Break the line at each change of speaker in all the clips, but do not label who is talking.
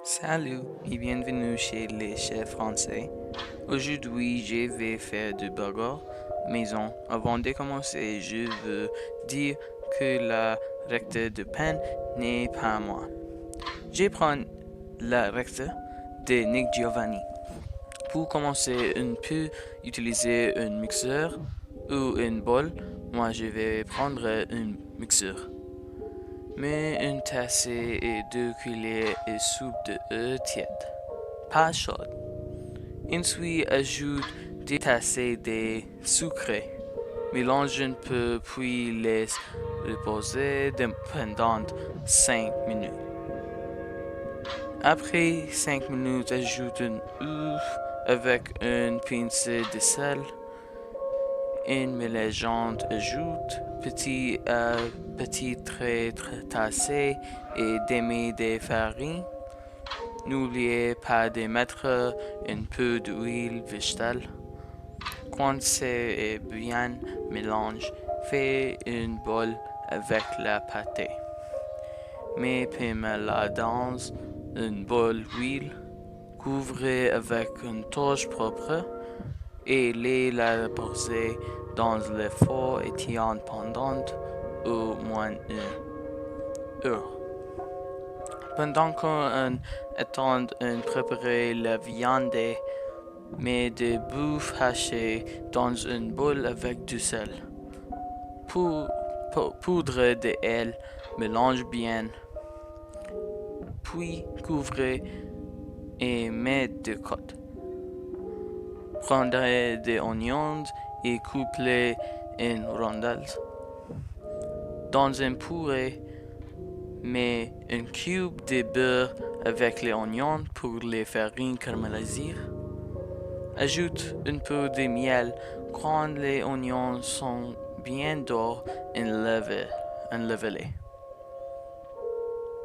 Salut et bienvenue chez les chefs français. Aujourd'hui, je vais faire du burger maison. Avant de commencer, je veux dire que la recette de pain n'est pas moi. Je prends la recette de Nick Giovanni. Pour commencer, on peut utiliser un mixeur ou une bol. Moi, je vais prendre un mixeur. Mets une tasse et 2 cuillères de soupe d'œufs tiède, pas chaude. Ensuite, ajoute des tasses de sucre. Mélange un peu puis laisse reposer pendant 5 minutes. Après 5 minutes, ajoute un œuf avec une pincée de sel. En mélangeant, ajoute petit à petit trait tassé et demi de farine. N'oubliez pas de mettre un peu d'huile végétale. Quand c'est bien mélangé, fais une boule avec la pâte. Mets-la dans une boule d'huile, couvrez avec une toge propre et la poser dans le four étayant pendant au moins une heure. Pendant qu'on attend de préparer la viande, mets des bœufs hachés dans une boule avec du sel. Poudre de ail, mélange bien. Puis couvrez et mets de côte. Prendrez des oignons et coupez en rondelles. Dans un purée, mets un cube de beurre avec les oignons pour les faire caraméliser. Ajoute un peu de miel quand les oignons sont bien durs enlevez-les.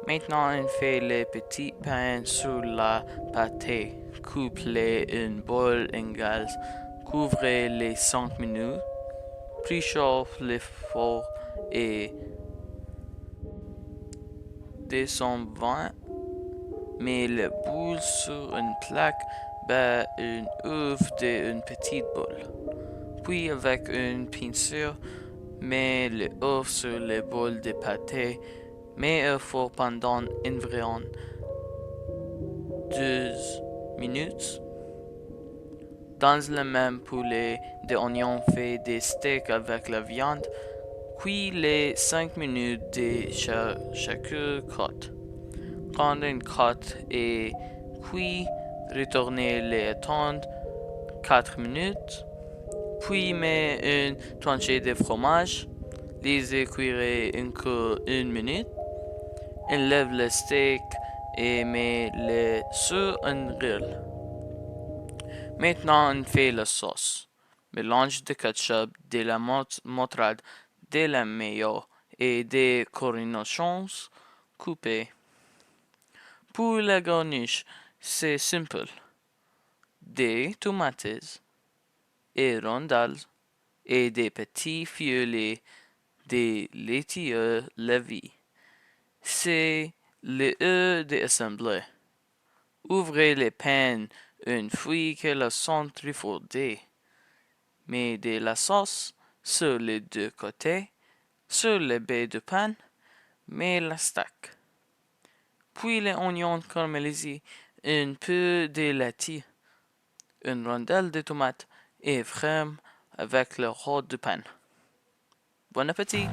Maintenant, on fait les petits pains sur la pâte. Coupe-les en bol en gaz. Couvrez-les 5 minutes. Préchauffe le four et 220. Mets le boule sur une plaque. Bat un œuf d'une petite boule. Puis avec une pinceur, mets le œuf sur le bol de pâte. Mets au four pendant environ 12 minutes. Dans le même poulet d'oignons, fais des steaks avec la viande. Cuis les 5 minutes de chaque côte. Quand une côte est cuite, retournez-les attendre 4 minutes. Puis mets une tranchée de fromage. Les cuirez encore 1 minute. Enlève le steak et mets-le sur un grill. Maintenant, on fait la sauce. Mélange de ketchup, de la moutarde, de la mayo et des cornichons coupés. Pour la garnish, c'est simple. Des tomates et rondelles et des petits fiolets de laitue levée. C'est le œuf d'assemblée. Ouvrez les pains une fois que la sont trifondée. Mets de la sauce sur les deux côtés. Sur le baie de pain, mets la stack. Puis les oignons caramélisés, un peu de laitue, une rondelle de tomate et frame avec le rôti de pain. Bon appétit!